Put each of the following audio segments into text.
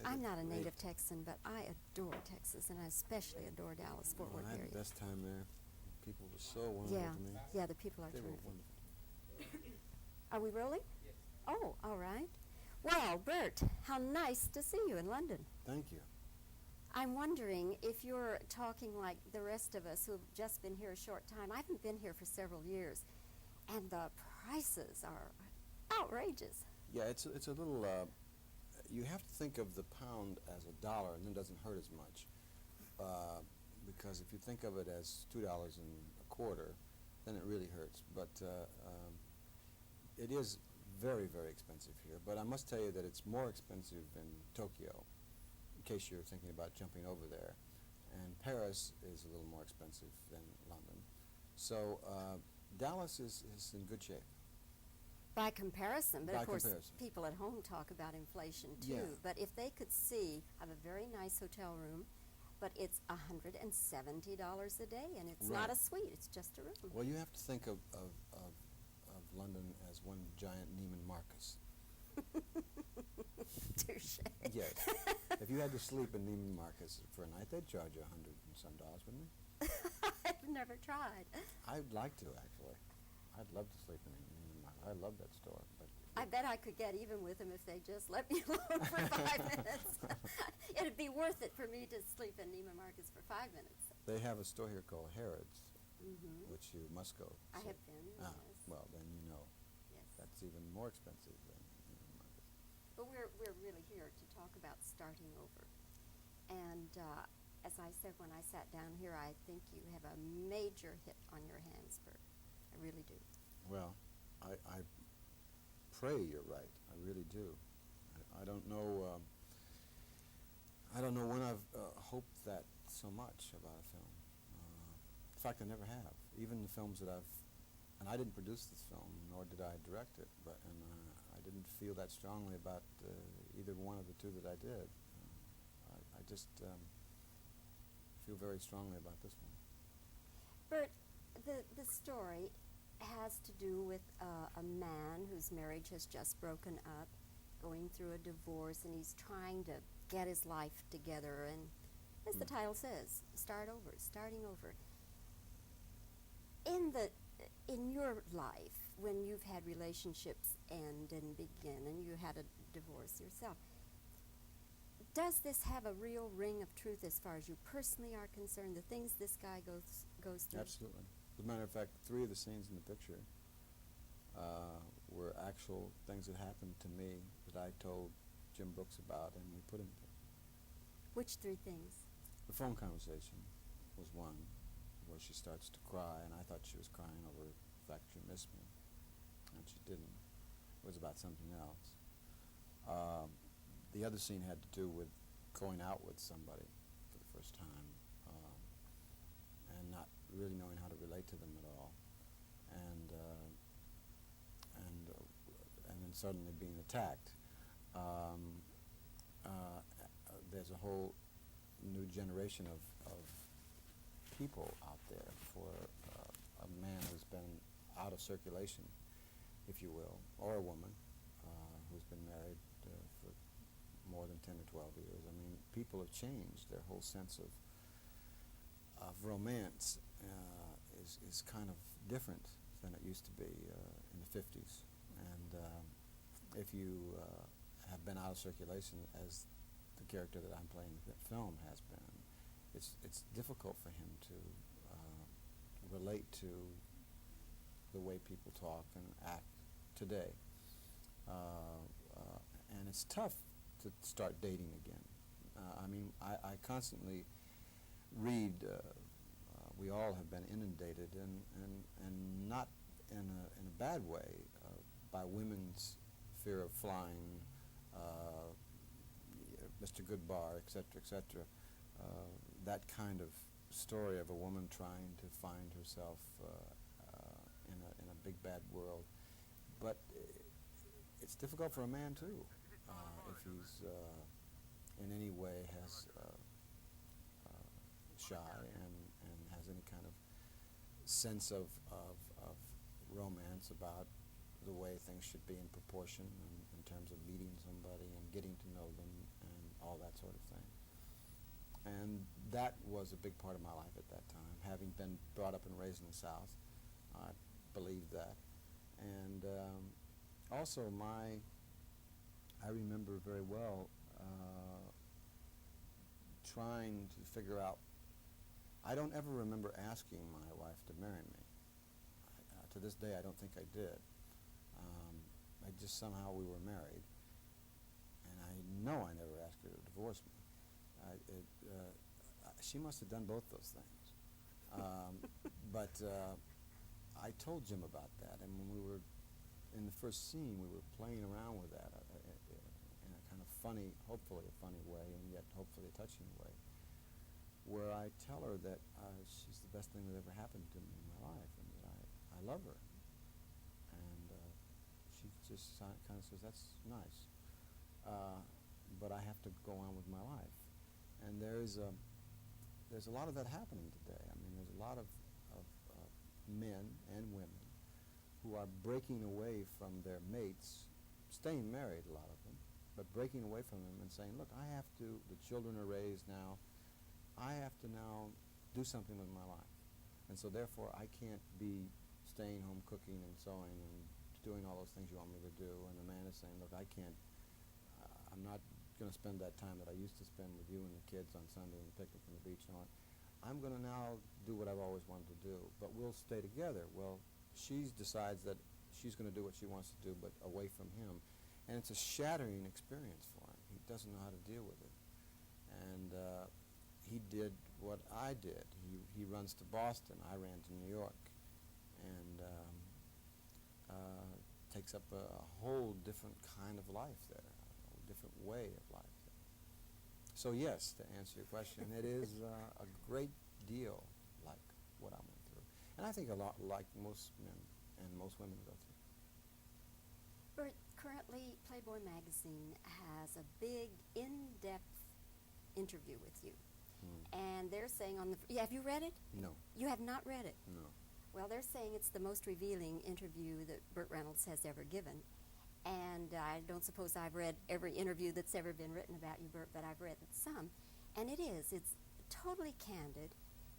I'm not a native Texan, but I adore Texas, and I especially adore Dallas-Fort Worth I had area. the best time there. People were so wonderful Yeah, to me. yeah, the people are They were terrific. wonderful. Are we rolling? Yes. Oh, all right. Well, Burt, how nice to see you in London. Thank you. I'm wondering if you're talking like the rest of us who've just been here a short time. I haven't been here for several years, and the prices are outrageous. Yeah, it's a little. You have to think of the pound as $1, and it doesn't hurt as much. Because if you think of it as $2.25, then it really hurts. But it is very, very expensive here. But I must tell you that it's more expensive in Tokyo, in case you're thinking about jumping over there. And Paris is a little more expensive than London. So Dallas is in good shape. By comparison, but By of course comparison. people at home talk about inflation too. Yeah. But if they could see, I have a very nice hotel room, but it's $170 a day, and it's not Right. a suite, it's just a room. Well, you have to think of London as one giant Neiman Marcus. Touche. Yes. If you had to sleep in Neiman Marcus for a night, they'd charge you $100 and some, wouldn't they? I've never tried. I'd like to, actually. I'd love to sleep in Neiman Marcus. I love that store. But I bet I could get even with them if they just let me alone for 5 minutes. It'd be worth it for me to sleep in Neiman Marcus for 5 minutes. they have a store here called Harrods, Mm-hmm. which you must go. I see. have been, Ah, yes. well, then you know. Yes. That's even more expensive than Neiman Marcus. But we're really here to talk about starting over. And as I said when I sat down here, I think you have a major hit on your hands, Burt. I really do. Well, I pray you're right. I really do. I don't know. I don't know when I've hoped that so much about a film. In fact, I never have. Even the films that and I didn't produce this film, nor did I direct it. And I didn't feel that strongly about either one of the two that I did. I just feel very strongly about this one. Burt, the story has to do with a man whose marriage has just broken up, going through a divorce, and he's trying to get his life together. And as the title says, starting over. In your life, when you've had relationships end and begin, and you had a divorce yourself, does this have a real ring of truth as far as you personally are concerned, the things this guy goes through? Absolutely. As a matter of fact, 3 of the scenes in the picture were actual things that happened to me that I told Jim Brooks about, and we put in there. Which 3 things? The phone conversation was one, where she starts to cry, and I thought she was crying over the fact she missed me, and she didn't. It was about something else. The other scene had to do with going out with somebody for the first time, and not really knowing how to relate to them at all, and then suddenly being attacked. There's a whole new generation of people out there for a man who's been out of circulation, if you will, or a woman who's been married for more than 10 or 12 years. I mean, people have changed. Their whole sense of romance is kind of different than it used to be in the 50s. And if you have been out of circulation, as the character that I'm playing in the film has been, it's difficult for him to relate to the way people talk and act today. And it's tough to start dating again. I mean, I constantly read, we all have been inundated, and not in a bad way, by women's fear of flying, Mr. Goodbar, etc., etc. That kind of story of a woman trying to find herself in a big bad world. But it's difficult for a man too, if he's in any way has shy and has any kind of sense of romance about the way things should be in proportion in terms of meeting somebody and getting to know them and all And that was a big part of my life at that time. Having been brought up and raised in the South, I believed that. And also I remember very well trying to figure out, I don't ever remember asking my wife to marry me. To this day, I don't think I did. I just somehow we were married, and I know I never asked her to divorce me. She must have done both those things. But I told Jim about that, and when we were in the first scene, we were playing around with that in a kind of funny, hopefully a funny way, and yet hopefully a touching way, where I tell her that she's the best thing that ever happened to me in my life, and that I love her. And she just kind of says, that's nice, but I have to go on with my life. And there's a lot of that happening today. I mean, there's a lot of men and women who are breaking away from their mates, staying married, a lot of them, but breaking away from them and saying, look, the children are raised now, I have to now do something with my life. And so therefore I can't be staying home cooking and sewing and doing all those things you want me to do. And the man is saying, look, I can't, I'm not going to spend that time that I used to spend with you and the kids on Sunday and the picnic on the beach and all that. I'm going to now do what I've always wanted to do, but we'll stay together. Well, she decides that she's going to do what she wants to do, but away from him. And it's a shattering experience for him. He doesn't know how to deal with it. And he did what I did. He runs to Boston. I ran to New York. And takes up a whole different kind of life there, a different way of life there. So yes, to answer your question, it is a great deal like what I went through. And I think a lot like most men and most women go through. Burt, currently Playboy magazine has a big, in-depth interview with you. And they're saying have you read it? No. You have not read it? No. Well, they're saying it's the most revealing interview that Burt Reynolds has ever given. And I don't suppose I've read every interview that's ever been written about you, Burt, but I've read some. And it's totally candid.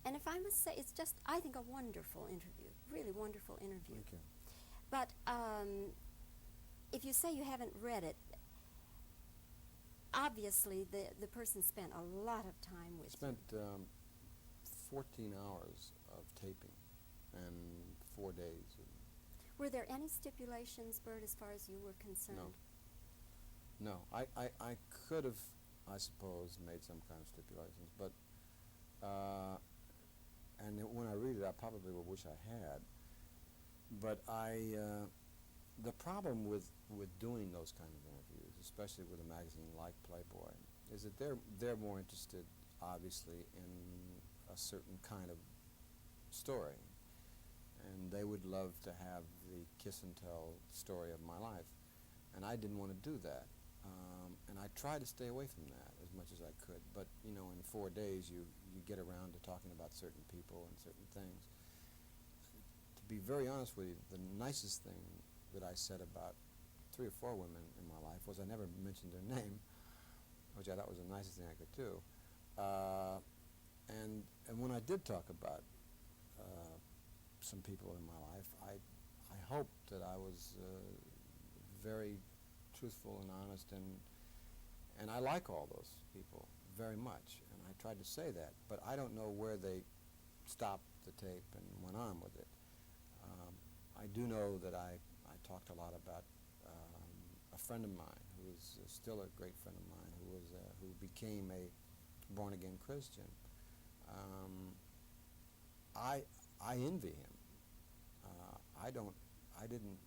And if I must say, it's just, I think, a wonderful interview, really wonderful interview. Okay. But if you say you haven't read it, obviously the person spent a lot of time with Spent 14 hours of taping and 4 days. Were there any stipulations, Burt, as far as you were concerned? No. I could have, I suppose, made some kind of stipulations, but and when I read it, I probably would wish I had. But the problem with doing those kind of interviews, especially with a magazine like Playboy, is that they're more interested, obviously, in a certain kind of story, and they would love to have the kiss and tell story of my life, and I didn't want to do that, and I tried to stay away from that as much as I could. But in 4 days, you get around to talking about certain people and certain things. To be very honest with you, the nicest thing that I said about 3 or 4 women in my life was I never mentioned their name, which I thought was the nicest thing I could do. And when I did talk about some people in my life, I hoped that I was very truthful and honest, and I like all those people very much, and I tried to say that, but I don't know where they stopped the tape and went on with it. I do know that I talked a lot about a friend of mine who is still a great friend of mine who became a born-again Christian. I envy him. I didn't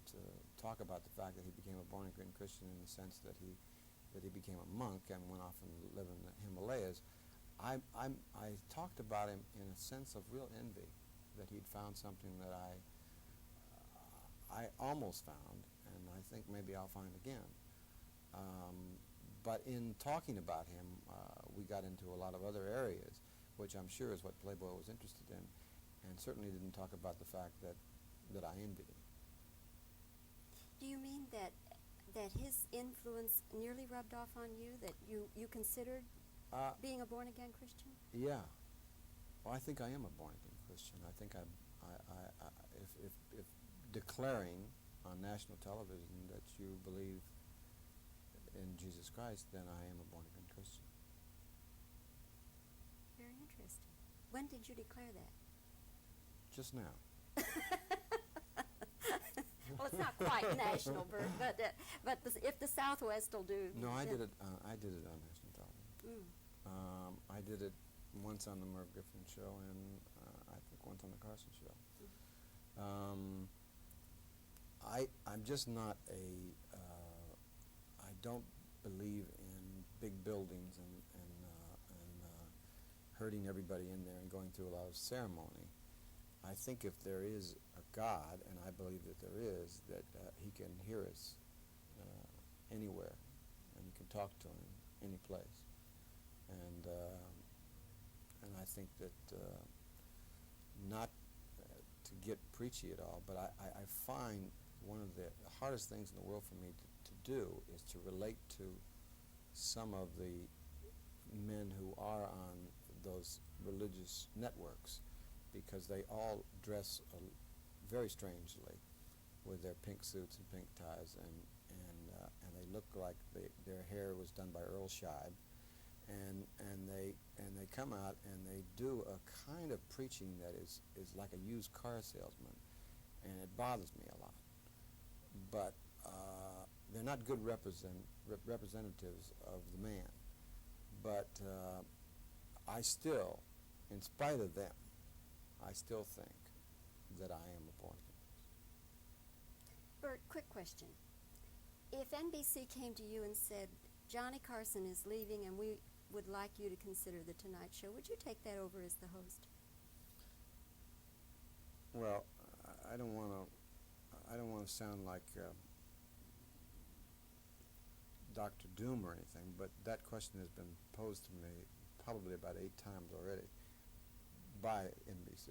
talk about the fact that he became a born-again Christian in the sense that he became a monk and went off and lived in the Himalayas. I talked about him in a sense of real envy, that he'd found something that I almost found, and I think maybe I'll find again. But in talking about him, we got into a lot of other areas, which I'm sure is what Playboy was interested in, and certainly didn't talk about the fact that I envied him. Do you mean that his influence nearly rubbed off on you, that you considered being a born-again Christian? Yeah. Well, I think I am a born-again Christian. I think if declaring on national television that you believe in Jesus Christ, then I am a born-again Christian. Very interesting. When did you declare that? Just now. Well, it's not quite national, Burt, but if the Southwest will do. No, I did it. I did it on national television. I did it once on the Merv Griffin show, and I think once on the Carson show. I'm just not a. I don't believe in big buildings and herding everybody in there and going through a lot of ceremony. I think if there is a God, and I believe that there is, that he can hear us anywhere, and you can talk to him any place. And I think that not to get preachy at all, but I find one of the hardest things in the world for me to do is to relate to some of the men who are on those religious networks, because they all dress very strangely with their pink suits and pink ties, and they look like their hair was done by Earl Scheib, and they come out and they do a kind of preaching that is like a used car salesman, and it bothers me a lot. But they're not good representatives of the man. But I still, in spite of them, I still think that I am a born-again Christian. Burt, quick question. If NBC came to you and said, Johnny Carson is leaving and we would like you to consider The Tonight Show, would you take that over as the host? Well, I don't want to sound like Dr. Doom or anything, but that question has been posed to me probably about 8 times already by NBC,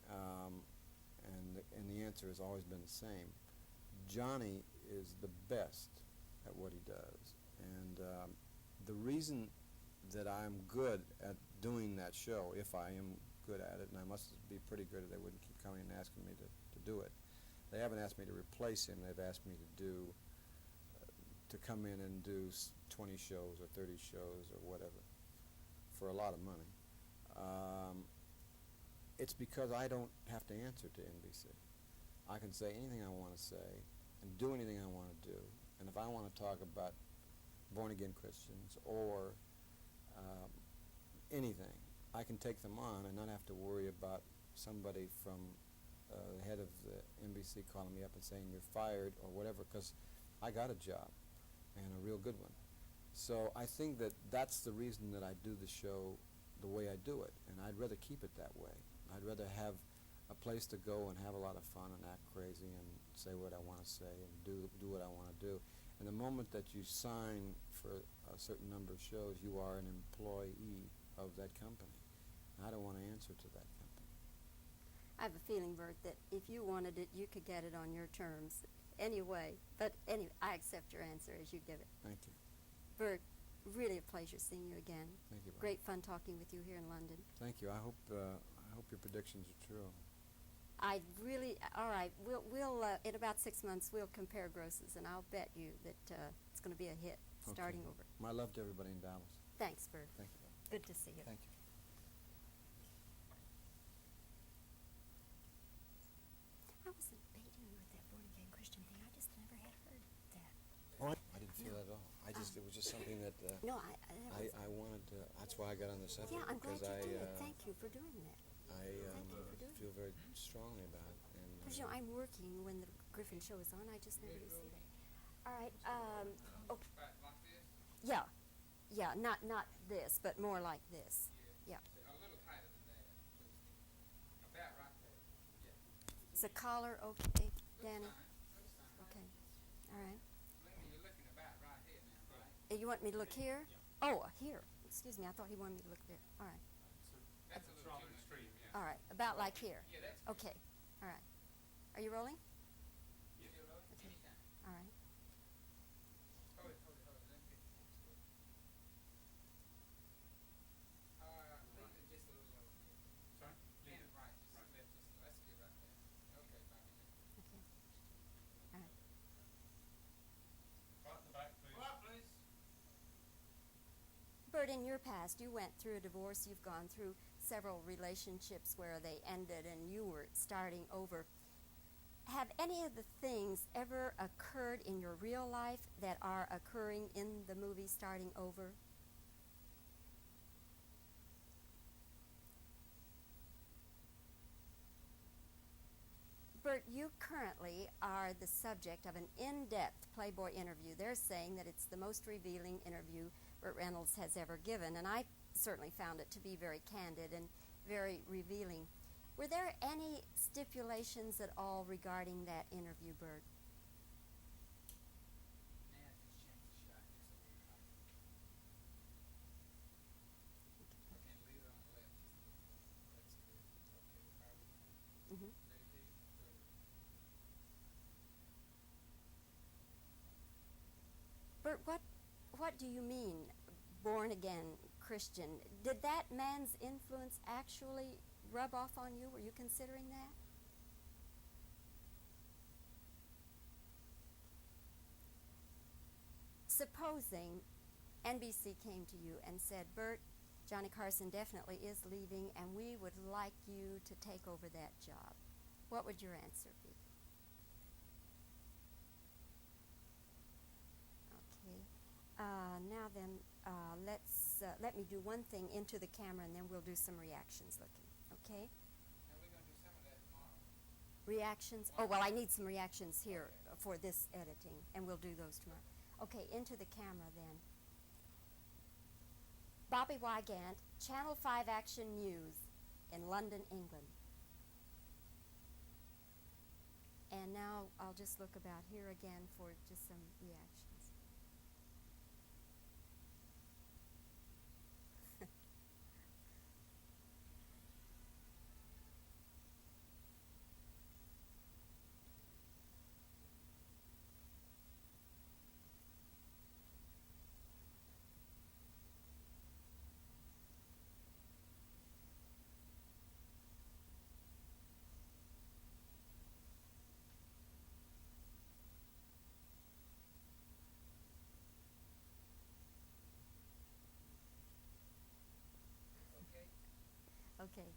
and the answer has always been the same. Johnny is the best at what he does, and the reason that I'm good at doing that show, if I am good at it, and I must be pretty good, or they wouldn't keep coming and asking me to do it. They haven't asked me to replace him. They've asked me to come in and do 20 shows or 30 shows or whatever for a lot of money. It's because I don't have to answer to NBC. I can say anything I want to say and do anything I want to do. And if I want to talk about born-again Christians or anything, I can take them on and not have to worry about somebody from the head of the NBC calling me up and saying you're fired or whatever, because I got a job, and a real good one. So I think that that's the reason that I do the show the way I do it, and I'd rather keep it that way. I'd rather have a place to go and have a lot of fun and act crazy and say what I want to say and do what I want to do. And the moment that you sign for a certain number of shows, you are an employee of that company. And I don't want to answer to that company. I have a feeling, Burt, that if you wanted it, you could get it on your terms anyway. But anyway, I accept your answer as you give it. Thank you. Burt, really a pleasure seeing you again. Thank you, Bob. Great fun talking with you here in London. Thank you. I hope your predictions are true. I really, all right, we'll in about 6 months, we'll compare grosses, and I'll bet you that it's going to be a hit starting over. My love to everybody in Dallas. Thanks, Burt. Thank you, Bob. Good to see you. Thank you. I wasn't baiting you with that born-again Christian thing. I just never had heard that. Oh, I didn't feel that at all. It was just something that No, I wanted to. That's why I got on the subject. yeah, I'm glad because you did. Thank you for doing that. I Thank you for doing feel very strongly about it. Because, you know, I'm working when the Griffin show is on. I just never do see that. All right. Oh, yeah. Yeah, not this, but more like this. Yeah. A little tighter than that. About right there. Yeah. Is the collar okay, Danny? Looks fine. Okay. All right. You're looking about right here now, right? You want me to look here? Oh, here. Excuse me. I thought he wanted me to look there. All right. That's a little too extreme, yeah. All right. About like here. Yeah, that's good. Okay. All right. Are you rolling? Yeah, you're rolling? Okay. Anytime. All right. Hold it. Let me get the Burt, in your past, you went through a divorce. You've gone through several relationships where they ended and you were starting over. Have any of the things ever occurred in your real life that are occurring in the movie Starting Over? Burt, you currently are the subject of an in-depth Playboy interview. They're saying that it's the most revealing interview Burt Reynolds has ever given, and I certainly found it to be very candid and very revealing. Were there any stipulations at all regarding that interview, Burt? Now just change the shot just a little higher. Okay, leave it on the left just a little more. That's good. Okay, how are we doing? Mm-hmm. Ready, Dave? Good. Burt, what do you mean, born again Christian? Did that man's influence actually rub off on you? Were you considering that? Supposing NBC came to you and said, Burt, Johnny Carson definitely is leaving and we would like you to take over that job, what would your answer be? Okay. Now then, let me do one thing into the camera and then we'll do some reactions looking. Okay? Now we're going to do some of that tomorrow. Reactions? Oh, well, I need some reactions here for this editing, and we'll do those tomorrow. Okay, into the camera then. Bobbie Wygant, Channel 5 Action News in London, England. And now I'll just look about here again for just some reactions. Okay? Okay.